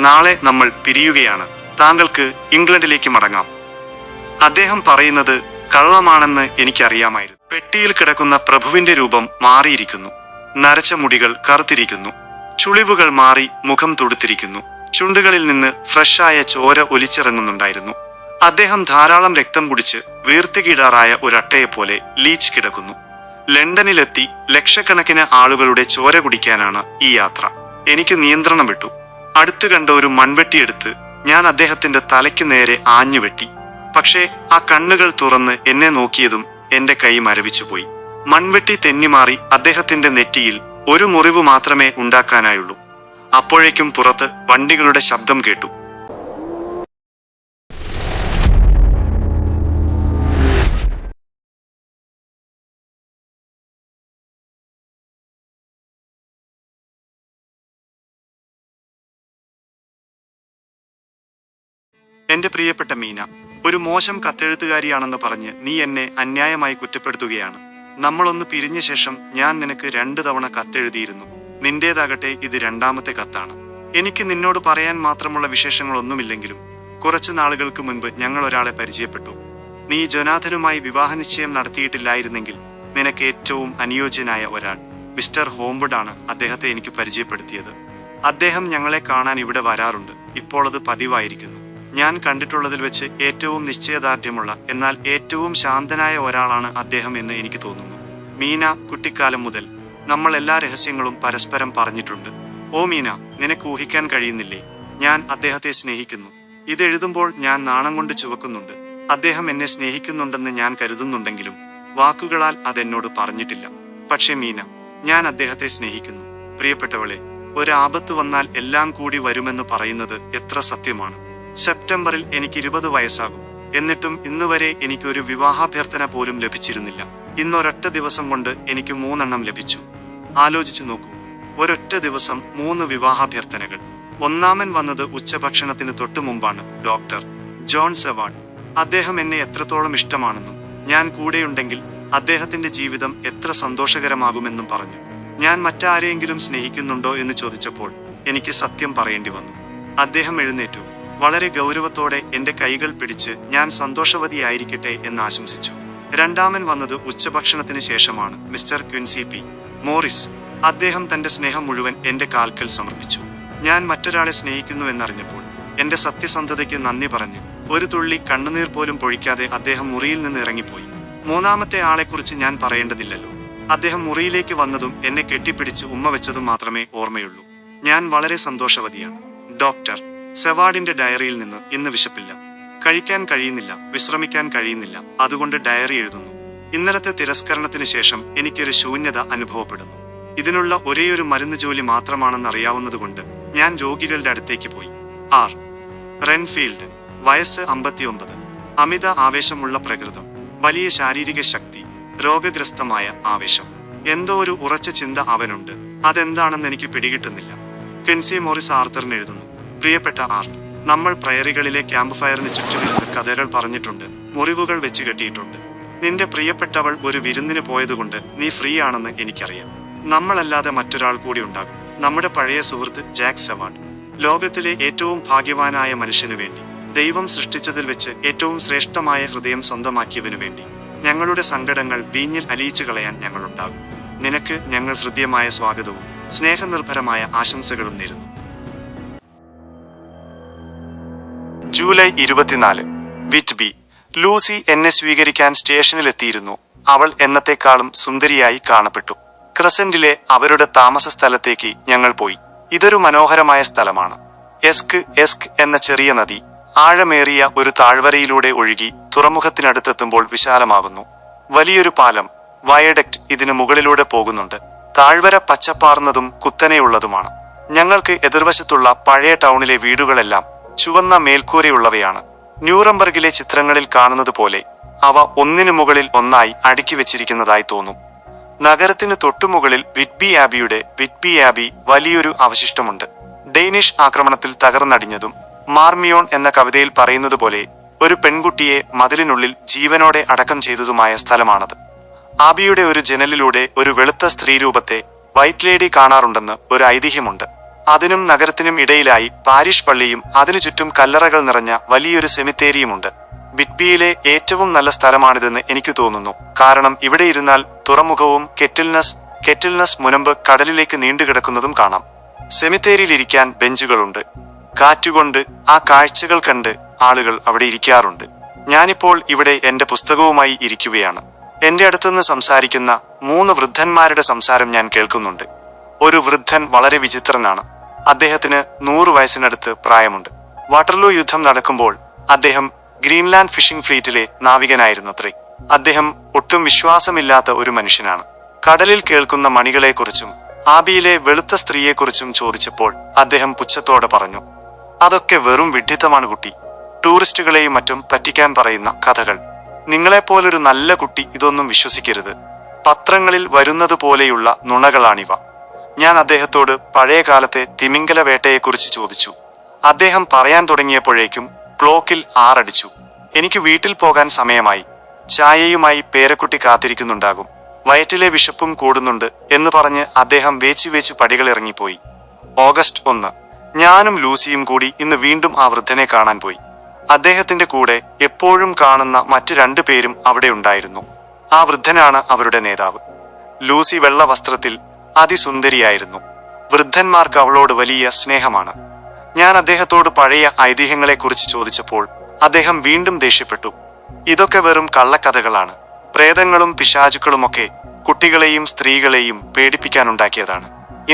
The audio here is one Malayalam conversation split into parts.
നാളെ നമ്മൾ പിരിയുകയാണ്. താങ്കൾക്ക് ഇംഗ്ലണ്ടിലേക്ക് മടങ്ങാം. അദ്ദേഹം പറയുന്നത് കള്ളമാണെന്ന് എനിക്കറിയാമായിരുന്നു. പെട്ടിയിൽ കിടക്കുന്ന പ്രഭുവിന്റെ രൂപം മാറിയിരിക്കുന്നു. നരച്ച മുടികൾ കറുത്തിരിക്കുന്നു. ചുളിവുകൾ മാറി മുഖം തുടുത്തിരിക്കുന്നു. ചുണ്ടുകളിൽ നിന്ന് ഫ്രഷായ ചോര ഒലിച്ചിറങ്ങുന്നുണ്ടായിരുന്നു. അദ്ദേഹം ധാരാളം രക്തം കുടിച്ച് വീർത്തുകീടാറായ ഒരട്ടയെപ്പോലെ ലീച്ച് കിടക്കുന്നു. ലണ്ടനിലെത്തി ലക്ഷക്കണക്കിന് ആളുകളുടെ ചോര കുടിക്കാനാണ് ഈ യാത്ര. എനിക്ക് നിയന്ത്രണം വിട്ടു. അടുത്തു കണ്ട ഒരു മൺവെട്ടിയെടുത്ത് ഞാൻ അദ്ദേഹത്തിന്റെ തലയ്ക്ക് നേരെ ആഞ്ഞുവെട്ടി. പക്ഷേ ആ കണ്ണുകൾ തുറന്ന് എന്നെ നോക്കിയതും എന്റെ കൈ മരവിച്ചുപോയി. മൺവെട്ടി തെന്നിമാറി അദ്ദേഹത്തിന്റെ നെറ്റിയിൽ ഒരു മുറിവ് മാത്രമേ ഉണ്ടാക്കാനായുള്ളൂ. അപ്പോഴേക്കും പുറത്ത് വണ്ടികളുടെ ശബ്ദം കേട്ടു. എന്റെ പ്രിയപ്പെട്ട മീന, ഒരു മോശം കത്തെഴുത്തുകാരിയാണെന്ന് പറഞ്ഞ് നീ എന്നെ അന്യായമായി കുറ്റപ്പെടുത്തുകയാണ്. നമ്മളൊന്ന് പിരിഞ്ഞ ശേഷം ഞാൻ നിനക്ക് 2 തവണ കത്തെഴുതിയിരുന്നു. നിന്റേതാകട്ടെ ഇത് 2ാമത്തെ കത്താണ്. എനിക്ക് നിന്നോട് പറയാൻ മാത്രമുള്ള വിശേഷങ്ങളൊന്നുമില്ലെങ്കിലും കുറച്ചു നാളുകൾക്ക് മുൻപ് ഞങ്ങൾ ഒരാളെ പരിചയപ്പെട്ടു. നീ ജൊനാഥനുമായി വിവാഹനിശ്ചയം നടത്തിയിട്ടില്ലായിരുന്നെങ്കിൽ നിനക്ക് ഏറ്റവും അനുയോജ്യനായ ഒരാൾ മിസ്റ്റർ ഹോംവുഡ് ആണ് അദ്ദേഹത്തെ എനിക്ക് പരിചയപ്പെടുത്തിയത്. അദ്ദേഹം ഞങ്ങളെ കാണാൻ ഇവിടെ വരാറുണ്ട്. ഇപ്പോൾ അത് പതിവായിരിക്കുന്നു. ഞാൻ കണ്ടിട്ടുള്ളതിൽ വെച്ച് ഏറ്റവും നിശ്ചയദാർഢ്യമുള്ള എന്നാൽ ഏറ്റവും ശാന്തനായ ഒരാളാണ് അദ്ദേഹം എന്ന് എനിക്ക് തോന്നുന്നു. മീന, കുട്ടിക്കാലം മുതൽ നമ്മൾ എല്ലാ രഹസ്യങ്ങളും പരസ്പരം പറഞ്ഞിട്ടുണ്ട്. ഓ മീന, നിനക്ക് ഊഹിക്കാൻ കഴിയുന്നില്ലേ? ഞാൻ അദ്ദേഹത്തെ സ്നേഹിക്കുന്നു. ഇതെഴുതുമ്പോൾ ഞാൻ നാണം കൊണ്ട് ചുവക്കുന്നുണ്ട്. അദ്ദേഹം എന്നെ സ്നേഹിക്കുന്നുണ്ടെന്ന് ഞാൻ കരുതുന്നുണ്ടെങ്കിലും വാക്കുകളാൽ അതെന്നോട് പറഞ്ഞിട്ടില്ല. പക്ഷെ മീന, ഞാൻ അദ്ദേഹത്തെ സ്നേഹിക്കുന്നു. പ്രിയപ്പെട്ടവളെ, ഒരാപത്ത് വന്നാൽ എല്ലാം കൂടി വരുമെന്ന് പറയുന്നത് എത്ര സത്യമാണ്. സെപ്റ്റംബറിൽ എനിക്ക് 20 വയസ്സാകും. എന്നിട്ടും ഇന്നുവരെ എനിക്കൊരു വിവാഹാഭ്യർത്ഥന പോലും ലഭിച്ചിരുന്നില്ല. ഇന്നൊരൊറ്റ ദിവസം കൊണ്ട് എനിക്ക് 3 എണ്ണം ലഭിച്ചു. ആലോചിച്ചു നോക്കൂ, ഒരൊറ്റ ദിവസം 3 വിവാഹാഭ്യർത്ഥനകൾ. ഒന്നാമൻ വന്നത് ഉച്ചഭക്ഷണത്തിന് തൊട്ടു മുമ്പാണ്. Doctor John Seward. അദ്ദേഹം എന്നെ എത്രത്തോളം ഇഷ്ടമാണെന്നും ഞാൻ കൂടെയുണ്ടെങ്കിൽ അദ്ദേഹത്തിന്റെ ജീവിതം എത്ര സന്തോഷകരമാകുമെന്നും പറഞ്ഞു. ഞാൻ മറ്റാരെയെങ്കിലും സ്നേഹിക്കുന്നുണ്ടോ എന്ന് ചോദിച്ചപ്പോൾ എനിക്ക് സത്യം പറയേണ്ടി വന്നു. അദ്ദേഹം എഴുന്നേറ്റു. വളരെ ഗൗരവത്തോടെ എന്റെ കൈകൾ പിടിച്ച് ഞാൻ സന്തോഷവതിയായിരിക്കട്ടെ എന്ന് ആശംസിച്ചു. രണ്ടാമൻ വന്നത് ഉച്ചഭക്ഷണത്തിന് ശേഷമാണ്. Mister Quincy P. മോറിസ്. അദ്ദേഹം തന്റെ സ്നേഹം മുഴുവൻ എന്റെ കാൽക്കൽ സമർപ്പിച്ചു. ഞാൻ മറ്റൊരാളെ സ്നേഹിക്കുന്നുവെന്നറിഞ്ഞപ്പോൾ എന്റെ സത്യസന്ധതയ്ക്ക് നന്ദി പറഞ്ഞു ഒരു തുള്ളി കണ്ണുനീർ പോലും പൊഴിക്കാതെ അദ്ദേഹം മുറിയിൽ നിന്ന് ഇറങ്ങിപ്പോയി. മൂന്നാമത്തെ ആളെക്കുറിച്ച് ഞാൻ പറയേണ്ടതില്ലല്ലോ. അദ്ദേഹം മുറിയിലേക്ക് വന്നതും എന്നെ കെട്ടിപ്പിടിച്ച് ഉമ്മ വെച്ചതും മാത്രമേ ഓർമ്മയുള്ളൂ. ഞാൻ വളരെ സന്തോഷവതിയാണ്. ഡോക്ടർ സെവാർഡിന്റെ ഡയറിയിൽ നിന്ന് ഇന്ന് വിശപ്പില്ല, കഴിക്കാൻ കഴിയുന്നില്ല, വിശ്രമിക്കാൻ കഴിയുന്നില്ല, അതുകൊണ്ട് ഡയറി എഴുതുന്നു. ഇന്നലത്തെ തിരസ്കരണത്തിന് ശേഷം എനിക്കൊരു ശൂന്യത അനുഭവപ്പെടുന്നു. ഇതിനുള്ള ഒരേയൊരു മരുന്ന് ജോലി മാത്രമാണെന്നറിയാവുന്നതുകൊണ്ട് ഞാൻ രോഗികളുടെ അടുത്തേക്ക് പോയി. ആർ. റെൻഫീൽഡ്. വയസ്സ് 59. അമിത ആവേശമുള്ള പ്രകൃതം, വലിയ ശാരീരിക ശക്തി, രോഗഗ്രസ്തമായ ആവേശം. എന്തോ ഒരു ഉറച്ച ചിന്ത അവനുണ്ട്. അതെന്താണെന്ന് എനിക്ക് പിടികിട്ടുന്നില്ല. ക്വിൻസി മോറിസ് ആർത്തറിന് എഴുതുന്നു. പ്രിയപ്പെട്ട ആർ, നമ്മൾ പ്രയറികളിലെ ക്യാമ്പ് ഫയറിന് ചുറ്റുമിരുന്ന് കഥകൾ പറഞ്ഞിട്ടുണ്ട്, മുറിവുകൾ വെച്ച് കെട്ടിയിട്ടുണ്ട്. നിന്റെ പ്രിയപ്പെട്ടവൾ ഒരു വിരുന്നിന് പോയതുകൊണ്ട് നീ ഫ്രീ ആണെന്ന് എനിക്കറിയാം. നമ്മളല്ലാതെ മറ്റൊരാൾ കൂടി ഉണ്ടാകും. നമ്മുടെ പഴയ സുഹൃത്ത് ജാക്ക് സെവാർഡ്. ലോകത്തിലെ ഏറ്റവും ഭാഗ്യവാനായ മനുഷ്യനു വേണ്ടി, ദൈവം സൃഷ്ടിച്ചതിൽ വെച്ച് ഏറ്റവും ശ്രേഷ്ഠമായ ഹൃദയം സ്വന്തമാക്കിയവനു വേണ്ടി ഞങ്ങളുടെ സങ്കടങ്ങൾ വീഞ്ഞിൽ അലിയിച്ചു കളയാൻ ഞങ്ങളുണ്ടാകും. നിനക്ക് ഞങ്ങൾ ഹൃദ്യമായ സ്വാഗതവും സ്നേഹനിർഭരമായ ആശംസകളും നേരുന്നു. ജൂലൈ 24. വിറ്റ്ബി. ലൂസി എന്നെ സ്വീകരിക്കാൻ സ്റ്റേഷനിലെത്തിയിരുന്നു. അവൾ എന്നത്തെക്കാളും സുന്ദരിയായി കാണപ്പെട്ടു. ക്രസന്റിലെ അവരുടെ താമസ സ്ഥലത്തേക്ക് ഞങ്ങൾ പോയി. ഇതൊരു മനോഹരമായ സ്ഥലമാണ്. എസ്ക് എന്ന ചെറിയ നദി ആഴമേറിയ ഒരു താഴ്വരയിലൂടെ ഒഴുകി തുറമുഖത്തിനടുത്തെത്തുമ്പോൾ വിശാലമാകുന്നു. വലിയൊരു പാലം, വയഡക്റ്റ് ഇതിന് മുകളിലൂടെ പോകുന്നുണ്ട്. താഴ്വര പച്ചപ്പാർന്നതും കുത്തനെയുള്ളതുമാണ്. ഞങ്ങൾക്ക് എതിർവശത്തുള്ള പഴയ ടൗണിലെ വീടുകളെല്ലാം ചുവന്ന മേൽക്കൂരയുള്ളവയാണ്. ന്യൂറംബർഗിലെ ചിത്രങ്ങളിൽ കാണുന്നത് പോലെ അവ ഒന്നിനു മുകളിൽ ഒന്നായി അടുക്കി വെച്ചിരിക്കുന്നതായി തോന്നും. നഗരത്തിന് തൊട്ടുമുകളിൽ വിറ്റ്ബി ആബി വലിയൊരു അവശിഷ്ടമുണ്ട്. ഡെയ്നിഷ് ആക്രമണത്തിൽ തകർന്നടിഞ്ഞതും മാർമിയോൺ എന്ന കവിതയിൽ പറയുന്നത് പോലെ ഒരു പെൺകുട്ടിയെ മതിലിനുള്ളിൽ ജീവനോടെ അടക്കം ചെയ്തതുമായ സ്ഥലമാണത്. ആബിയുടെ ഒരു ജനലിലൂടെ ഒരു വെളുത്ത സ്ത്രീരൂപത്തെ വൈറ്റ് ലേഡി കാണാറുണ്ടെന്ന് ഒരു ഐതിഹ്യമുണ്ട്. അതിനും നഗരത്തിനും ഇടയിലായി പാരിഷ് പള്ളിയും അതിനു ചുറ്റും കല്ലറകൾ നിറഞ്ഞ വലിയൊരു സെമിത്തേരിയുമുണ്ട്. ബിറ്റ്ബിയിലെ ഏറ്റവും നല്ല സ്ഥലമാണിതെന്ന് എനിക്ക് തോന്നുന്നു. കാരണം ഇവിടെ ഇരുന്നാൽ തുറമുഖവും കെറ്റിൽനസ് മുനമ്പ് കടലിലേക്ക് നീണ്ടുകിടക്കുന്നതും കാണാം. സെമിത്തേരിയിലിരിക്കാൻ ബെഞ്ചുകളുണ്ട്. കാറ്റുകൊണ്ട് ആ കാഴ്ചകൾ കണ്ട് ആളുകൾ അവിടെ ഇരിക്കാറുണ്ട്. ഞാനിപ്പോൾ ഇവിടെ എന്റെ പുസ്തകവുമായി ഇരിക്കുകയാണ്. എന്റെ അടുത്തുനിന്ന് സംസാരിക്കുന്ന 3 വൃദ്ധന്മാരുടെ സംസാരം ഞാൻ കേൾക്കുന്നുണ്ട്. ഒരു വൃദ്ധൻ വളരെ വിചിത്രനാണ്. അദ്ദേഹത്തിന് 100 വയസ്സിനടുത്ത് പ്രായമുണ്ട്. വാട്ടർലൂ യുദ്ധം നടക്കുമ്പോൾ അദ്ദേഹം ഗ്രീൻലാൻഡ് ഫിഷിംഗ് ഫ്ലീറ്റിലെ നാവികനായിരുന്നത്രേ. അദ്ദേഹം ഒട്ടും വിശ്വാസമില്ലാത്ത ഒരു മനുഷ്യനാണ്. കടലിൽ കേൾക്കുന്ന മണികളെക്കുറിച്ചും ആബിയിലെ വെളുത്ത സ്ത്രീയെക്കുറിച്ചും ചോദിച്ചപ്പോൾ അദ്ദേഹം പുച്ഛത്തോടെ പറഞ്ഞു, അതൊക്കെ വെറും വിഡ്ഢിത്തമാണ് കുട്ടി. ടൂറിസ്റ്റുകളെയും മറ്റും പറ്റിക്കാൻ പറയുന്ന കഥകൾ. നിങ്ങളെപ്പോലൊരു നല്ല കുട്ടി ഇതൊന്നും വിശ്വസിക്കരുത്. പത്രങ്ങളിൽ വരുന്നത് പോലെയുള്ള നുണകളാണിവ. ഞാൻ അദ്ദേഹത്തോട് പഴയ കാലത്തെ തിമിംഗല വേട്ടയെക്കുറിച്ച് ചോദിച്ചു. അദ്ദേഹം പറയാൻ തുടങ്ങിയപ്പോഴേക്കും ക്ലോക്കിൽ 6 അടിച്ചു. എനിക്ക് വീട്ടിൽ പോകാൻ സമയമായി. ചായയുമായി പേരക്കുട്ടി കാത്തിരിക്കുന്നുണ്ടാകും. വയറ്റിലെ വിശപ്പും കൂടുന്നുണ്ട് എന്ന് പറഞ്ഞ് അദ്ദേഹം വേച്ചു പടികൾ ഇറങ്ങിപ്പോയി. ഓഗസ്റ്റ് 1. ഞാനും ലൂസിയും കൂടി ഇന്ന് വീണ്ടും ആ വൃദ്ധനെ കാണാൻ പോയി. അദ്ദേഹത്തിന്റെ കൂടെ എപ്പോഴും കാണുന്ന മറ്റ് 2 പേരും അവിടെ ഉണ്ടായിരുന്നു. ആ വൃദ്ധനാണ് അവരുടെ നേതാവ്. ലൂസി വെള്ള വസ്ത്രത്തിൽ അതിസുന്ദരിയായിരുന്നു. വൃദ്ധന്മാർക്ക് അവളോട് വലിയ സ്നേഹമാണ്. ഞാൻ അദ്ദേഹത്തോട് പഴയ ഐതിഹ്യങ്ങളെക്കുറിച്ച് ചോദിച്ചപ്പോൾ അദ്ദേഹം വീണ്ടും ദേഷ്യപ്പെട്ടു. ഇതൊക്കെ വെറും കള്ളക്കഥകളാണ്. പ്രേതങ്ങളും പിശാചുക്കളുമൊക്കെ കുട്ടികളെയും സ്ത്രീകളെയും പേടിപ്പിക്കാനുണ്ടാക്കിയതാണ്.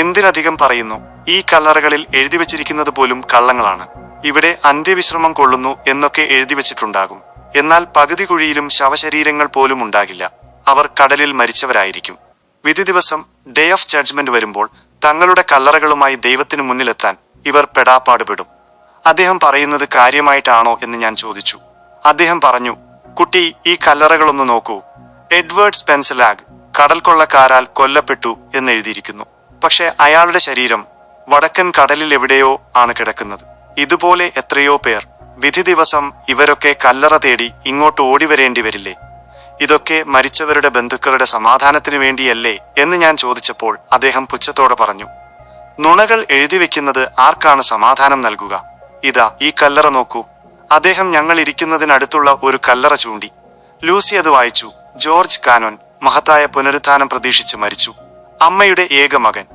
എന്തിനധികം പറയുന്നു, ഈ കല്ലറകളിൽ എഴുതിവച്ചിരിക്കുന്നത് പോലും കള്ളങ്ങളാണ്. ഇവിടെ അന്ത്യവിശ്രമം കൊള്ളുന്നു എന്നൊക്കെ എഴുതിവച്ചിട്ടുണ്ടാകും. എന്നാൽ പകുതി കുഴിയിലും ശവശരീരങ്ങൾ പോലും ഉണ്ടാകില്ല. അവർ കടലിൽ മരിച്ചവരായിരിക്കും. വിധി ദിവസം, ഡേ ഓഫ് ജഡ്ജ്മെന്റ് വരുമ്പോൾ തങ്ങളുടെ കല്ലറകളുമായി ദൈവത്തിനു മുന്നിലെത്താൻ ഇവർ പെടാപ്പാടുപെടും. അദ്ദേഹം പറയുന്നത് കാര്യമായിട്ടാണോ എന്ന് ഞാൻ ചോദിച്ചു. അദ്ദേഹം പറഞ്ഞു, കുട്ടി, ഈ കല്ലറകളൊന്ന് നോക്കൂ. എഡ്വേർഡ് സ്പെൻസലാഗ് കടൽ കൊള്ളക്കാരാൽ കൊല്ലപ്പെട്ടു എന്നെഴുതിയിരിക്കുന്നു. പക്ഷെ അയാളുടെ ശരീരം വടക്കൻ കടലിൽ എവിടെയോ ആണ് കിടക്കുന്നത്. ഇതുപോലെ എത്രയോ പേർ. വിധി ദിവസം ഇവരൊക്കെ കല്ലറ തേടി ഇങ്ങോട്ട് ഓടിവരേണ്ടി വരില്ലേ? ഇതൊക്കെ മരിച്ചവരുടെ ബന്ധുക്കളുടെ സമാധാനത്തിനു വേണ്ടിയല്ലേ എന്ന് ഞാൻ ചോദിച്ചപ്പോൾ അദ്ദേഹം പുച്ഛത്തോടെ പറഞ്ഞു, നുണകൾ എഴുതിവെക്കുന്നത് ആർക്കാണ് സമാധാനം നൽകുക? ഇതാ ഈ കല്ലറ നോക്കൂ. അദ്ദേഹം ഞങ്ങൾ ഇരിക്കുന്നതിനടുത്തുള്ള ഒരു കല്ലറ ചൂണ്ടി. ലൂസി അത് വായിച്ചു. ജോർജ് കാനോൻ മഹത്തായ പുനരുത്ഥാനം പ്രതീക്ഷിച്ച് മരിച്ചു. അമ്മയുടെ ഏക മകൻ.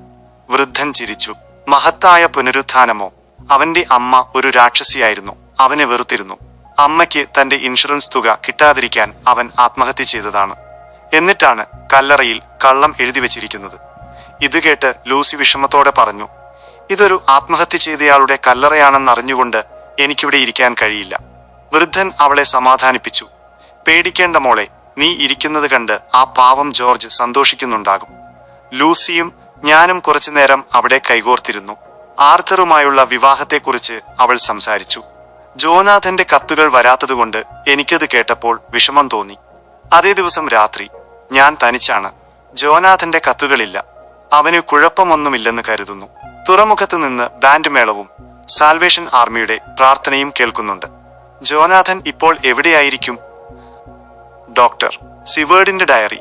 വൃദ്ധൻ ചിരിച്ചു. മഹത്തായ പുനരുത്ഥാനമോ? അവന്റെ അമ്മ ഒരു രാക്ഷസിയായിരുന്നു. അവനെ വെറുത്തിരുന്നു. അമ്മയ്ക്ക് തന്റെ ഇൻഷുറൻസ് തുക കിട്ടാതിരിക്കാൻ അവൻ ആത്മഹത്യ ചെയ്തതാണ്. എന്നിട്ടാണ് കല്ലറയിൽ കള്ളം എഴുതിവെച്ചിരിക്കുന്നത്. ഇത് കേട്ട് ലൂസി വിഷമത്തോടെ പറഞ്ഞു, ഇതൊരു ആത്മഹത്യ ചെയ്തയാളുടെ കല്ലറയാണെന്നറിഞ്ഞുകൊണ്ട് എനിക്കിവിടെ ഇരിക്കാൻ കഴിയില്ല. വൃദ്ധൻ അവളെ സമാധാനിപ്പിച്ചു. പേടിക്കേണ്ട മോളെ, നീ ഇരിക്കുന്നത് കണ്ട് ആ പാവം ജോർജ് സന്തോഷിക്കുന്നുണ്ടാകും. ലൂസിയും ഞാനും കുറച്ചുനേരം അവിടെ കൈകോർത്തിരുന്നു. ആർത്തറുമായുള്ള വിവാഹത്തെക്കുറിച്ച് അവൾ സംസാരിച്ചു. ജോനാഥന്റെ കത്തുകൾ വരാത്തതുകൊണ്ട് എനിക്കത് കേട്ടപ്പോൾ വിഷമം തോന്നി. അതേ ദിവസം രാത്രി ഞാൻ തനിച്ചാണ്. ജോനാഥന്റെ കത്തുകളില്ല. അവന് കുഴപ്പമൊന്നുമില്ലെന്ന് കരുതുന്നു. തുറമുഖത്ത് നിന്ന് ബാൻഡ് മേളവും സാൽവേഷൻ ആർമിയുടെ പ്രാർത്ഥനയും കേൾക്കുന്നുണ്ട്. ജോനാഥൻ ഇപ്പോൾ എവിടെയായിരിക്കും? ഡോക്ടർ സിവേർഡിന്റെ ഡയറി.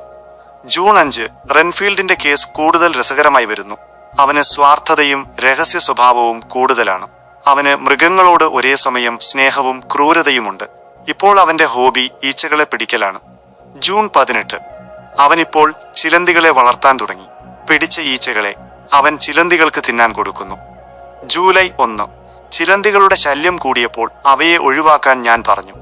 ജൂൺ 5. റെൻഫീൽഡിന്റെ കേസ് കൂടുതൽ രസകരമായി വരുന്നു. അവന് സ്വാർത്ഥതയും രഹസ്യ സ്വഭാവവും കൂടുതലാണ്. അവന് മൃഗങ്ങളോട് ഒരേ സമയം സ്നേഹവും ക്രൂരതയുമുണ്ട്. ഇപ്പോൾ അവന്റെ ഹോബി ഈച്ചകളെ പിടിക്കലാണ്. ജൂൺ 18. അവനിപ്പോൾ ചിലന്തികളെ വളർത്താൻ തുടങ്ങി. പിടിച്ച ഈച്ചകളെ അവൻ ചിലന്തികൾക്ക് തിന്നാൻ കൊടുക്കുന്നു. ജൂലൈ 1. ചിലന്തികളുടെ ശല്യം കൂടിയപ്പോൾ അവയെ ഒഴിവാക്കാൻ ഞാൻ പറഞ്ഞു.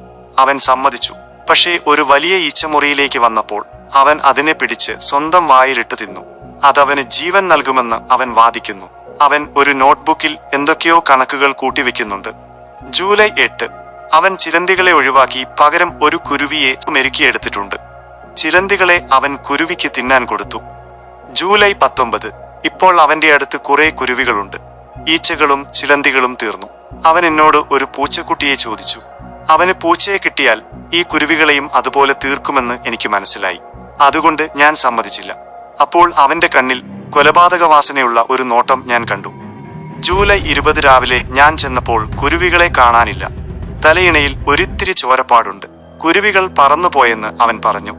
അവൻ സമ്മതിച്ചു. പക്ഷേ ഒരു വലിയ ഈച്ചമുറിയിലേക്ക് വന്നപ്പോൾ അവൻ അതിനെ പിടിച്ച് സ്വന്തം വായിലിട്ട് തിന്നു. അതവന് ജീവൻ നൽകുമെന്ന് അവൻ വാദിക്കുന്നു. അവൻ ഒരു നോട്ട്ബുക്കിൽ എന്തൊക്കെയോ കണക്കുകൾ കൂട്ടിവെക്കുന്നുണ്ട്. ജൂലൈ 8. അവൻ ചിലന്തികളെ ഒഴിവാക്കി പകരം ഒരു കുരുവിയെ മെരുക്കിയെടുത്തിട്ടുണ്ട്. ചിലന്തികളെ അവൻ കുരുവിക്ക് തിന്നാൻ കൊടുത്തു. ജൂലൈ 19. ഇപ്പോൾ അവന്റെ അടുത്ത് കുറെ കുരുവികളുണ്ട്. ഈച്ചകളും ചിലന്തികളും തീർന്നു. അവൻ എന്നോട് ഒരു പൂച്ചക്കുട്ടിയെ ചോദിച്ചു. അവന് പൂച്ചയെ കിട്ടിയാൽ ഈ കുരുവികളെയും അതുപോലെ തീർക്കുമെന്ന് എനിക്ക് മനസ്സിലായി. അതുകൊണ്ട് ഞാൻ സമ്മതിച്ചില്ല. അപ്പോൾ അവന്റെ കണ്ണിൽ കൊലപാതക വാസനയുള്ള ഒരു നോട്ടം ഞാൻ കണ്ടു. ജൂലൈ 20 രാവിലെ ഞാൻ ചെന്നപ്പോൾ കുരുവികളെ കാണാനില്ല. തലയിണയിൽ ഒരിത്തിരി ചോരപ്പാടുണ്ട്. കുരുവികൾ പറന്നുപോയെന്ന് അവൻ പറഞ്ഞു.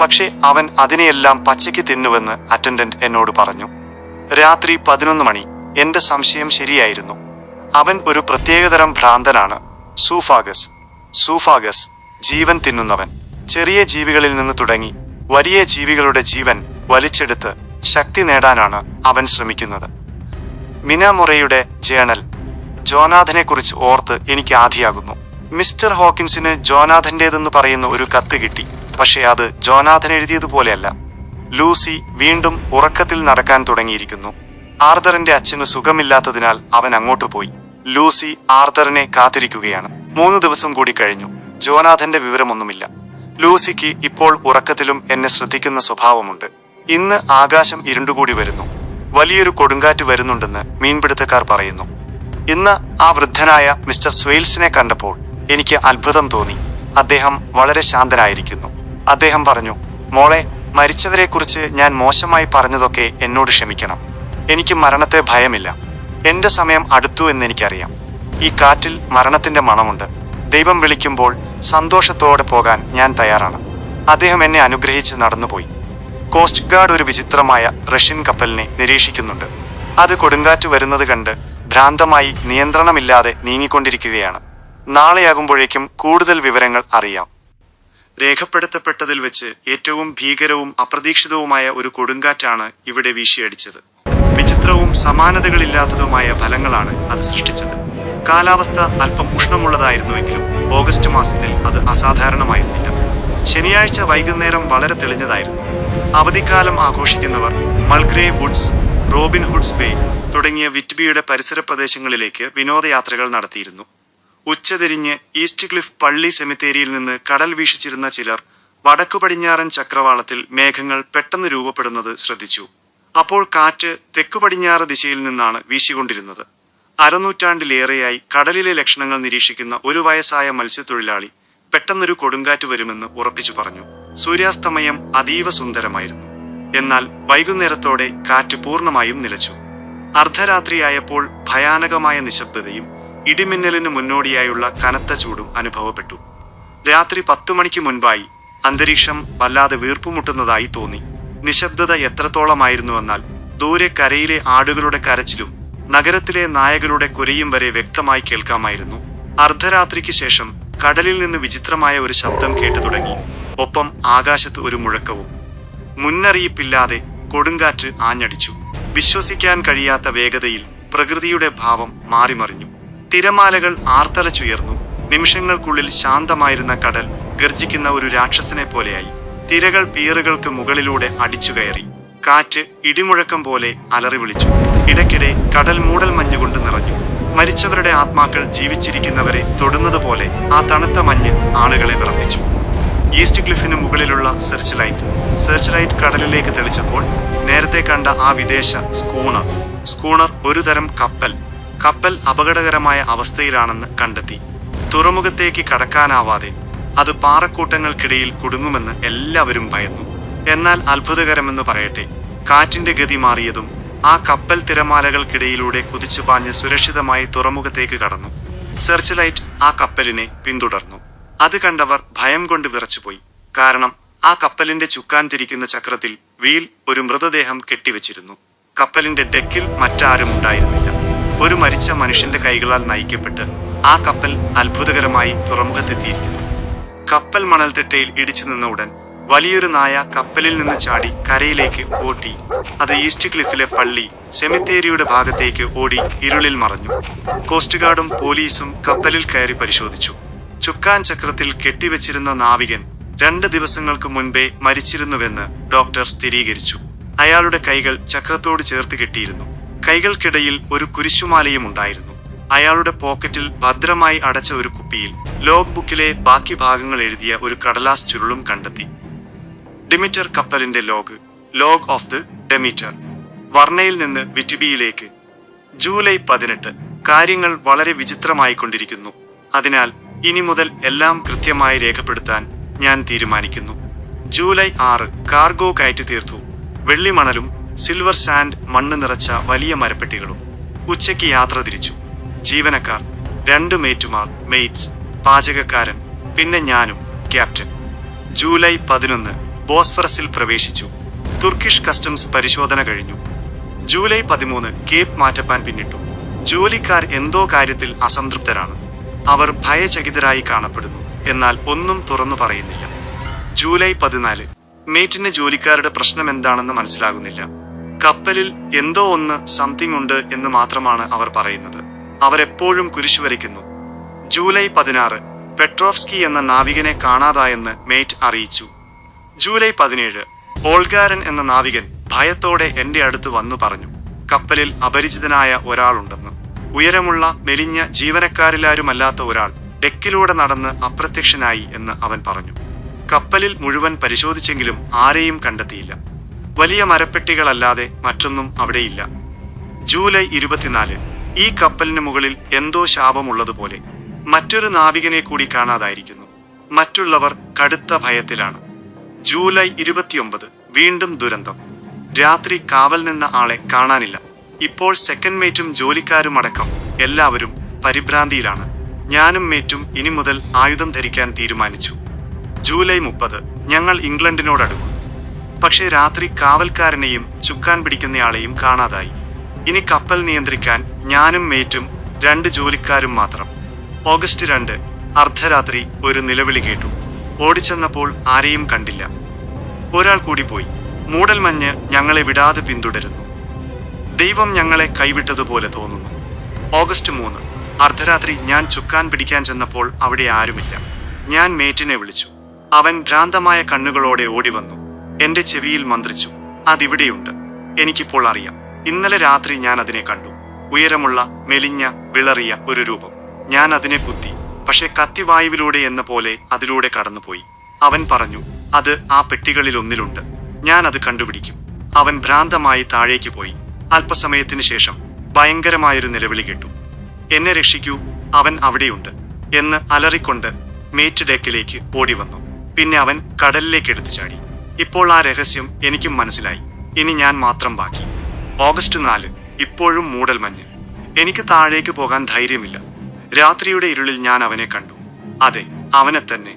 പക്ഷെ അവൻ അതിനെയെല്ലാം പച്ചയ്ക്ക് തിന്നുവെന്ന് അറ്റൻഡന്റ് എന്നോട് പറഞ്ഞു. രാത്രി 11 മണി. എന്റെ സംശയം ശരിയായിരുന്നു. അവൻ ഒരു പ്രത്യേകതരം ഭ്രാന്തനാണ്. സൂഫാഗസ്, ജീവൻ തിന്നുന്നവൻ. ചെറിയ ജീവികളിൽ നിന്ന് തുടങ്ങി വലിയ ജീവികളുടെ ജീവൻ വലിച്ചെടുത്ത് ശക്തി നേടാനാണ് അവൻ ശ്രമിക്കുന്നത്. മിന മൊറയുടെ ജേണൽ. ജോനാഥനെക്കുറിച്ച് ഓർത്ത് എനിക്ക് ആധിയാകുന്നു. മിസ്റ്റർ ഹോക്കിൻസിന് ജോനാഥന്റേതെന്ന് പറയുന്ന ഒരു കത്ത് കിട്ടി. പക്ഷേ അത് ജോനാഥൻ എഴുതിയതുപോലെയല്ല. ലൂസി വീണ്ടും ഉറക്കത്തിൽ നടക്കാൻ തുടങ്ങിയിരിക്കുന്നു. ആർതറിന്റെ അച്ഛന് സുഖമില്ലാത്തതിനാൽ അവൻ അങ്ങോട്ട് പോയി. ലൂസി ആർതറിനെ കാത്തിരിക്കുകയാണ്. 3 ദിവസം കൂടി കഴിഞ്ഞു. ജോനാഥന്റെ വിവരമൊന്നുമില്ല. ലൂസിക്ക് ഇപ്പോൾ ഉറക്കത്തിലും എന്നെ ശ്രദ്ധിക്കുന്ന സ്വഭാവമുണ്ട്. ഇന്ന് ആകാശം ഇരുണ്ടുകൂടി വരുന്നു. വലിയൊരു കൊടുങ്കാറ്റ് വരുന്നുണ്ടെന്ന് മീൻപിടുത്തക്കാർ പറയുന്നു. ഇന്ന് ആ വൃദ്ധനായ മിസ്റ്റർ സ്വെയിൽസിനെ കണ്ടപ്പോൾ എനിക്ക് അത്ഭുതം തോന്നി. അദ്ദേഹം വളരെ ശാന്തനായിരിക്കുന്നു. അദ്ദേഹം പറഞ്ഞു, മോളെ, മരിച്ചവരെക്കുറിച്ച് ഞാൻ മോശമായി പറഞ്ഞതൊക്കെ എന്നോട് ക്ഷമിക്കണം. എനിക്ക് മരണത്തെ ഭയമില്ല. എന്റെ സമയം അടുത്തു എന്നെനിക്കറിയാം. ഈ കാറ്റിൽ മരണത്തിന്റെ മണമുണ്ട്. ദൈവം വിളിക്കുമ്പോൾ സന്തോഷത്തോടെ പോകാൻ ഞാൻ തയ്യാറാണ്. അദ്ദേഹം എന്നെ അനുഗ്രഹിച്ച് നടന്നുപോയി. കോസ്റ്റ് ഗാർഡ് ഒരു വിചിത്രമായ റഷ്യൻ കപ്പലിനെ നിരീക്ഷിക്കുന്നുണ്ട്. അത് കൊടുങ്കാറ്റ് വരുന്നത് കണ്ട് ഭ്രാന്തമായി നിയന്ത്രണമില്ലാതെ നീങ്ങിക്കൊണ്ടിരിക്കുകയാണ്. നാളെയാകുമ്പോഴേക്കും കൂടുതൽ വിവരങ്ങൾ അറിയാം. രേഖപ്പെടുത്തപ്പെട്ടതിൽ വെച്ച് ഏറ്റവും ഭീകരവും അപ്രതീക്ഷിതവുമായ ഒരു കൊടുങ്കാറ്റാണ് ഇവിടെ വീശിയടിച്ചത്. വിചിത്രവും സമാനതകളില്ലാത്തതുമായ ഫലങ്ങളാണ് അത് സൃഷ്ടിച്ചത്. കാലാവസ്ഥ അല്പം ഉഷ്ണമുള്ളതായിരുന്നുവെങ്കിലും ഓഗസ്റ്റ് മാസത്തിൽ അത് അസാധാരണമായിരുന്നില്ല. ശനിയാഴ്ച വൈകുന്നേരം വളരെ തെളിഞ്ഞതായിരുന്നു. അവധിക്കാലം ആഘോഷിക്കുന്നവർ മൾഗ്രേ വുഡ്സ്, റോബിൻ ഹുഡ്സ് ബേ തുടങ്ങിയ വിറ്റ്ബിയുടെ പരിസര പ്രദേശങ്ങളിലേക്ക് വിനോദയാത്രകൾ നടത്തിയിരുന്നു. ഉച്ചതിരിഞ്ഞ് ഈസ്റ്റ് ക്ലിഫ് പള്ളി സെമിത്തേരിയിൽ നിന്ന് കടൽ വീക്ഷിച്ചിരുന്ന ചിലർ വടക്കു പടിഞ്ഞാറൻ ചക്രവാളത്തിൽ മേഘങ്ങൾ പെട്ടെന്ന് രൂപപ്പെടുന്നത് ശ്രദ്ധിച്ചു. അപ്പോൾ കാറ്റ് തെക്കു പടിഞ്ഞാറ് ദിശയിൽ നിന്നാണ് വീശിക്കൊണ്ടിരുന്നത്. അരനൂറ്റാണ്ടിലേറെയായി കടലിലെ ലക്ഷണങ്ങൾ നിരീക്ഷിക്കുന്ന ഒരു വയസ്സായ മത്സ്യത്തൊഴിലാളി പെട്ടെന്നൊരു കൊടുങ്കാറ്റ് വരുമെന്ന് ഉറപ്പിച്ചു പറഞ്ഞു. സൂര്യാസ്തമയം അതീവ സുന്ദരമായിരുന്നു. എന്നാൽ വൈകുന്നേരത്തോടെ കാറ്റ് പൂർണ്ണമായും നിലച്ചു. അർദ്ധരാത്രിയായപ്പോൾ ഭയാനകമായ നിശബ്ദതയും ഇടിമിന്നലിന് മുന്നോടിയായുള്ള കനത്ത ചൂടും അനുഭവപ്പെട്ടു. രാത്രി 10 മണിക്ക് മുൻപായി അന്തരീക്ഷം വല്ലാതെ വീർപ്പുമുട്ടുന്നതായി തോന്നി. നിശബ്ദത എത്രത്തോളമായിരുന്നുവെന്നാൽ ദൂരെ കരയിലെ ആടുകളുടെ കരച്ചിലും നഗരത്തിലെ നായകളുടെ കുരയും വരെ വ്യക്തമായി കേൾക്കാമായിരുന്നു. അർദ്ധരാത്രിക്ക് ശേഷം കടലിൽ നിന്ന് വിചിത്രമായ ഒരു ശബ്ദം കേട്ടു തുടങ്ങി. ഒപ്പം ആകാശത്ത് ഒരു മുഴക്കവും. മുന്നറിയിപ്പില്ലാതെ കൊടുങ്കാറ്റ് ആഞ്ഞടിച്ചു. വിശ്വസിക്കാൻ കഴിയാത്ത വേഗതയിൽ പ്രകൃതിയുടെ ഭാവം മാറിമറിഞ്ഞു. തിരമാലകൾ ആർത്തലച്ചുയർന്നു. നിമിഷങ്ങൾക്കുള്ളിൽ ശാന്തമായിരുന്ന കടൽ ഗർജിക്കുന്ന ഒരു രാക്ഷസനെ പോലെയായി. തിരകൾ പീറുകൾക്ക് മുകളിലൂടെ അടിച്ചുകയറി. കാറ്റ് ഇടിമുഴക്കം പോലെ അലറി വിളിച്ചു. ഇടയ്ക്കിടെ കടൽ മൂടൽ മഞ്ഞുകൊണ്ട് നിറഞ്ഞു. മരിച്ചവരുടെ ആത്മാക്കൾ ജീവിച്ചിരിക്കുന്നവരെ തൊടുന്നതുപോലെ ആ തണുത്ത മഞ്ഞ് ആളുകളെ വിറപ്പിച്ചു. ഈസ്റ്റ് ക്ലിഫിന് മുകളിലുള്ള സെർച്ച് ലൈറ്റ് കടലിലേക്ക് തെളിച്ചപ്പോൾ നേരത്തെ കണ്ട ആ വിദേശ സ്കൂണർ ഒരു തരം കപ്പൽ അപകടകരമായ അവസ്ഥയിലാണെന്ന് കണ്ടെത്തി. തുറമുഖത്തേക്ക് കടക്കാനാവാതെ അത് പാറക്കൂട്ടങ്ങൾക്കിടയിൽ കുടുങ്ങുമെന്ന് എല്ലാവരും ഭയന്നു. എന്നാൽ അത്ഭുതകരമെന്ന് പറയട്ടെ, കാറ്റിന്റെ ഗതി മാറിയതും ആ കപ്പൽ തിരമാലകൾക്കിടയിലൂടെ കുതിച്ചുപാഞ്ഞ് സുരക്ഷിതമായി തുറമുഖത്തേക്ക് കടന്നു. സെർച്ച് ലൈറ്റ് ആ കപ്പലിനെ പിന്തുടർന്നു. അത് കണ്ടവർ ഭയം കൊണ്ട് വിറച്ചുപോയി. കാരണം ആ കപ്പലിന്റെ ചുക്കാൻ തിരിക്കുന്ന ചക്രത്തിൽ വീൽ ഒരു മൃതദേഹം കെട്ടിവെച്ചിരുന്നു. കപ്പലിന്റെ ഡെക്കിൽ മറ്റാരും ഉണ്ടായിരുന്നില്ല. ഒരു മരിച്ച മനുഷ്യന്റെ കൈകളാൽ നയിക്കപ്പെട്ട് ആ കപ്പൽ അത്ഭുതകരമായി തുറമുഖത്തെത്തിയിരിക്കുന്നു. കപ്പൽ മണൽത്തിട്ടയിൽ ഇടിച്ചു നിന്ന ഉടൻ വലിയൊരു നായ കപ്പലിൽ നിന്ന് ചാടി കരയിലേക്ക് ഓടി. അത് ഈസ്റ്റ് ക്ലിഫിലെ പള്ളി സെമിത്തേരിയുടെ ഭാഗത്തേക്ക് ഓടി ഇരുളിൽ മറഞ്ഞു. കോസ്റ്റ് ഗാർഡും പോലീസും കപ്പലിൽ കയറി പരിശോധിച്ചു. ചുക്കാൻ ചക്രത്തിൽ കെട്ടിവെച്ചിരുന്ന നാവികൻ 2 ദിവസങ്ങൾക്ക് മുൻപേ മരിച്ചിരുന്നുവെന്ന് ഡോക്ടർ സ്ഥിരീകരിച്ചു. അയാളുടെ കൈകൾ ചക്രത്തോട് ചേർത്ത് കെട്ടിയിരുന്നു. കൈകൾക്കിടയിൽ ഒരു കുരിശുമാലയും ഉണ്ടായിരുന്നു. അയാളുടെ പോക്കറ്റിൽ ഭദ്രമായി അടച്ച ഒരു കുപ്പിയിൽ ലോഗ് ബുക്കിലെ ബാക്കി ഭാഗങ്ങൾ എഴുതിയ ഒരു കടലാസ് ചുരുളും കണ്ടെത്തി. ഡിമിറ്റർ കപ്പലിന്റെ ലോഗ് ഓഫ് ദി ഡെമീറ്റർ, വർണ്ണയിൽ നിന്ന് വിറ്റ്ബിയിലേക്ക്. ജൂലൈ 18. കാര്യങ്ങൾ വളരെ വിചിത്രമായിക്കൊണ്ടിരിക്കുന്നു. അതിനാൽ ഇനി മുതൽ എല്ലാം കൃത്യമായി രേഖപ്പെടുത്താൻ ഞാൻ തീരുമാനിക്കുന്നു. ജൂലൈ 6. കാർഗോ കയറ്റി തീർത്തു. വെള്ളിമണലും സിൽവർ സാൻഡ് മണ്ണ് നിറച്ച വലിയ മരപ്പെട്ടികളും. ഉച്ചയ്ക്ക് യാത്ര തിരിച്ചു. ജീവനക്കാർ 2 മെയ്റ്റ്സ്, പാചകക്കാരൻ, പിന്നെ ഞാനും ക്യാപ്റ്റൻ. ജൂലൈ 11. ബോസ്ഫറസിൽ പ്രവേശിച്ചു. തുർക്കിഷ് കസ്റ്റംസ് പരിശോധന കഴിഞ്ഞു. ജൂലൈ 13 കേപ്പ് മാറ്റപ്പാൻ പിന്നിട്ടു. ജോലിക്കാർ എന്തോ കാര്യത്തിൽ അസംതൃപ്തരാണ്. അവർ ഭയചകിതരായി കാണപ്പെടുന്നു, എന്നാൽ ഒന്നും തുറന്നു പറയുന്നില്ല. ജൂലൈ 14 മേറ്റിന് ജോലിക്കാരുടെ പ്രശ്നം എന്താണെന്ന് മനസ്സിലാകുന്നില്ല. കപ്പലിൽ എന്തോ ഒന്ന് സംതിങ് ഉണ്ട് എന്ന് മാത്രമാണ് അവർ പറയുന്നത്. അവരെപ്പോഴും കുരിശു വരയ്ക്കുന്നു. ജൂലൈ 16 പെട്രോവ്സ്കി എന്ന നാവികനെ കാണാതായെന്ന് മേറ്റ് അറിയിച്ചു. ജൂലൈ 17 ഓൾഗാരൻ എന്ന നാവികൻ ഭയത്തോടെ എന്റെ അടുത്ത് വന്നു പറഞ്ഞു, കപ്പലിൽ അപരിചിതനായ ഒരാളുണ്ടെന്ന്. ഉയരമുള്ള മെലിഞ്ഞ ജീവനക്കാരിലാരുമല്ലാത്ത ഒരാൾ ഡെക്കിലൂടെ നടന്ന് അപ്രത്യക്ഷനായി എന്ന് അവൻ പറഞ്ഞു. കപ്പലിൽ മുഴുവൻ പരിശോധിച്ചെങ്കിലും ആരെയും കണ്ടെത്തിയില്ല. വലിയ മരപ്പെട്ടികളല്ലാതെ മറ്റൊന്നും അവിടെയില്ല. ജൂലൈ 24 ഈ കപ്പലിന് മുകളിൽ എന്തോ ശാപമുള്ളതുപോലെ മറ്റൊരു നാവികനെ കൂടി കാണാതായിരിക്കുന്നു. മറ്റുള്ളവർ കടുത്ത ഭയത്തിലാണ്. ജൂലൈ 29 വീണ്ടും ദുരന്തം. രാത്രി കാവൽ നിന്ന ആളെ കാണാനില്ല. ഇപ്പോൾ സെക്കൻഡ് മേറ്റും ജോലിക്കാരുമടക്കം എല്ലാവരും പരിഭ്രാന്തിയിലാണ്. ഞാനും മേറ്റും ഇനി മുതൽ ആയുധം ധരിക്കാൻ തീരുമാനിച്ചു. ജൂലൈ 30 ഞങ്ങൾ ഇംഗ്ലണ്ടിനോടടുക്കും. പക്ഷേ രാത്രി കാവൽക്കാരനെയും ചുക്കാൻ പിടിക്കുന്നയാളെയും കാണാതായി. ഇനി കപ്പൽ നിയന്ത്രിക്കാൻ ഞാനും മേറ്റും 2 ജോലിക്കാരും മാത്രം. ഓഗസ്റ്റ് 2 അർദ്ധരാത്രി ഒരു നിലവിളി കേട്ടു. ഓടിച്ചെന്നപ്പോൾ ആരെയും കണ്ടില്ല. ഒരാൾ കൂടി പോയി. മൂടൽമഞ്ഞ് ഞങ്ങളെ വിടാതെ പിന്തുടരുന്നു. ദൈവം ഞങ്ങളെ കൈവിട്ടതുപോലെ തോന്നുന്നു. ഓഗസ്റ്റ് 3 അർദ്ധരാത്രി ഞാൻ ചുക്കാൻ പിടിക്കാൻ ചെന്നപ്പോൾ അവിടെ ആരുമില്ല. ഞാൻ മേറ്റിനെ വിളിച്ചു. അവൻ ഭ്രാന്തമായ കണ്ണുകളോടെ ഓടിവന്നു. എന്റെ ചെവിയിൽ മന്ത്രിച്ചു, അതിവിടെയുണ്ട്. എനിക്കിപ്പോൾ അറിയാം. ഇന്നലെ രാത്രി ഞാൻ അതിനെ കണ്ടു. ഉയരമുള്ള മെലിഞ്ഞ വിളറിയ ഒരു രൂപം. ഞാൻ അതിനെ കുത്തി, പക്ഷെ കത്തിവായുവിലൂടെ എന്ന പോലെ അതിലൂടെ കടന്നുപോയി. അവൻ പറഞ്ഞു, അത് ആ പെട്ടികളിലൊന്നിലുണ്ട്. ഞാൻ അത് കണ്ടുപിടിക്കും. അവൻ ഭ്രാന്തമായി താഴേക്ക് പോയി. അല്പസമയത്തിന് ശേഷം ഭയങ്കരമായൊരു നിലവിളി കേട്ടു. എന്നെ രക്ഷിക്കൂ, അവൻ അവിടെയുണ്ട് എന്ന് അലറിക്കൊണ്ട് മേറ്റ് ഡെക്കിലേക്ക് ഓടിവന്നു. പിന്നെ അവൻ കടലിലേക്ക് എടുത്തു ചാടി. ഇപ്പോൾ ആ രഹസ്യം എനിക്കും മനസ്സിലായി. ഇനി ഞാൻ മാത്രം ബാക്കി. ഓഗസ്റ്റ് 4 ഇപ്പോഴും മൂടൽമഞ്ഞ്. എനിക്ക് താഴേക്ക് പോകാൻ ധൈര്യമില്ല. രാത്രിയുടെ ഇരുളിൽ ഞാൻ അവനെ കണ്ടു. അതെ, അവനെ തന്നെ.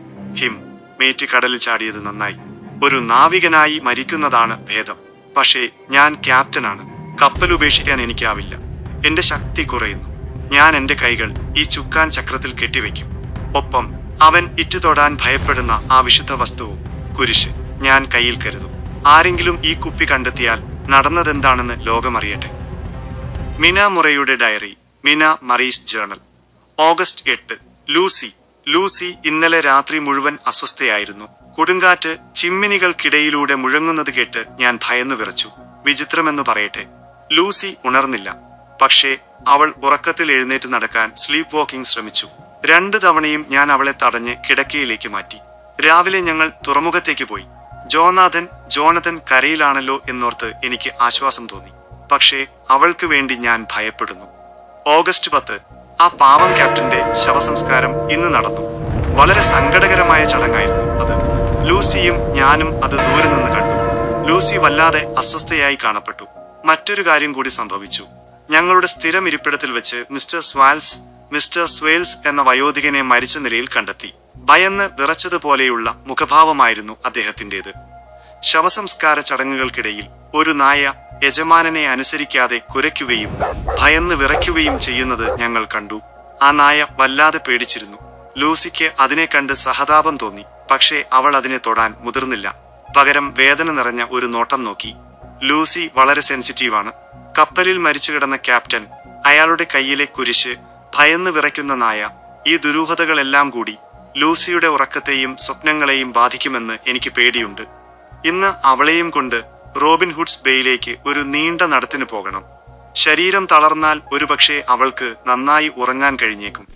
മേറ്റ് കടലിൽ ചാടിയത് നന്നായി. ഒരു നാവികനായി മരിക്കുന്നതാണ് ഭേദം. പക്ഷേ ഞാൻ ക്യാപ്റ്റനാണ്. കപ്പൽ ഉപേക്ഷിക്കാൻ എനിക്കാവില്ല. എന്റെ ശക്തി കുറയുന്നു. ഞാൻ എന്റെ കൈകൾ ഈ ചുക്കാൻ ചക്രത്തിൽ കെട്ടിവെക്കും. ഒപ്പം അവൻ ഇറ്റുതൊടാൻ ഭയപ്പെടുന്ന ആ വിശുദ്ധ വസ്തുവും, കുരിശ്, ഞാൻ കയ്യിൽ കരുതും. ആരെങ്കിലും ഈ കുപ്പി കണ്ടെത്തിയാൽ നടന്നതെന്താണെന്ന് ലോകമറിയട്ടെ. മിന മുറയുടെ ഡയറി. മിന മറീസ് ജേണൽ. ഓഗസ്റ്റ് 8 ലൂസി ഇന്നലെ രാത്രി മുഴുവൻ അസ്വസ്ഥയായിരുന്നു. കൊടുങ്കാറ്റ് ചിമ്മിനികൾക്കിടയിലൂടെ മുഴങ്ങുന്നത് കേട്ട് ഞാൻ ഭയന്നു വിറച്ചു. വിചിത്രമെന്നു പറയട്ടെ, ലൂസി ഉണർന്നില്ല. പക്ഷേ അവൾ ഉറക്കത്തിൽ എഴുന്നേറ്റ് നടക്കാൻ സ്ലീപ്പ് വാക്കിംഗ് ശ്രമിച്ചു. 2 തവണയും ഞാൻ അവളെ തടഞ്ഞ് കിടക്കയിലേക്ക് മാറ്റി. രാവിലെ ഞങ്ങൾ തുറമുഖത്തേക്ക് പോയി. ജോണതൻ കരയിലാണല്ലോ എന്നോർത്ത് എനിക്ക് ആശ്വാസം തോന്നി. പക്ഷേ അവൾക്ക് വേണ്ടി ഞാൻ ഭയപ്പെടുന്നു. ഓഗസ്റ്റ് 10 ആ പാവം ക്യാപ്റ്റന്റെ ശവസംസ്കാരം ഇന്ന് നടന്നു. വളരെ സങ്കടകരമായ ചടങ്ങായിരുന്നു അത്. ലൂസിയും ഞാനും അത് ദൂരെ നിന്ന് കണ്ടു. ലൂസി വല്ലാതെ അസ്വസ്ഥയായി കാണപ്പെട്ടു. മറ്റൊരു കാര്യം കൂടി സംഭവിച്ചു. ഞങ്ങളുടെ സ്ഥിരം ഇരിപ്പിടത്തിൽ വെച്ച് മിസ്റ്റർ സ്വേൽസ് എന്ന വയോധികനെ മരിച്ച നിലയിൽ കണ്ടെത്തി. ഭയന്ന് വിറച്ചതുപോലെയുള്ള മുഖഭാവമായിരുന്നു അദ്ദേഹത്തിൻ്റെത്. ശവസംസ്കാര ചടങ്ങുകൾക്കിടയിൽ ഒരു നായ യജമാനനെ അനുസരിക്കാതെ കുരയ്ക്കുകയും ഭയന്ന് വിറയ്ക്കുകയും ചെയ്യുന്നത് ഞങ്ങൾ കണ്ടു. ആ നായ വല്ലാതെ പേടിച്ചിരുന്നു. ലൂസിക്ക് അതിനെ കണ്ട് സഹതാപം തോന്നി. പക്ഷേ അവൾ അതിനെ തൊടാൻ മുതിർന്നില്ല. പകരം വേദന നിറഞ്ഞ ഒരു നോട്ടം നോക്കി. ലൂസി വളരെ സെൻസിറ്റീവാണ്. കപ്പലിൽ മരിച്ചു കിടന്ന ക്യാപ്റ്റൻ, അയാളുടെ കയ്യിലെ കുരിശ്, ഭയന്ന് വിറയ്ക്കുന്ന നായ, ഈ ദുരൂഹതകളെല്ലാം കൂടി ലൂസിയുടെ ഉറക്കത്തെയും സ്വപ്നങ്ങളെയും ബാധിക്കുമെന്ന് എനിക്ക് പേടിയുണ്ട്. ഇന്ന് അവളെയും കൊണ്ട് റോബിൻഹുഡ്സ് ബേയിലേക്ക് ഒരു നീണ്ട നടത്തിന് പോകണം. ശരീരം തളർന്നാൽ ഒരുപക്ഷെ അവൾക്ക് നന്നായി ഉറങ്ങാൻ കഴിഞ്ഞേക്കും.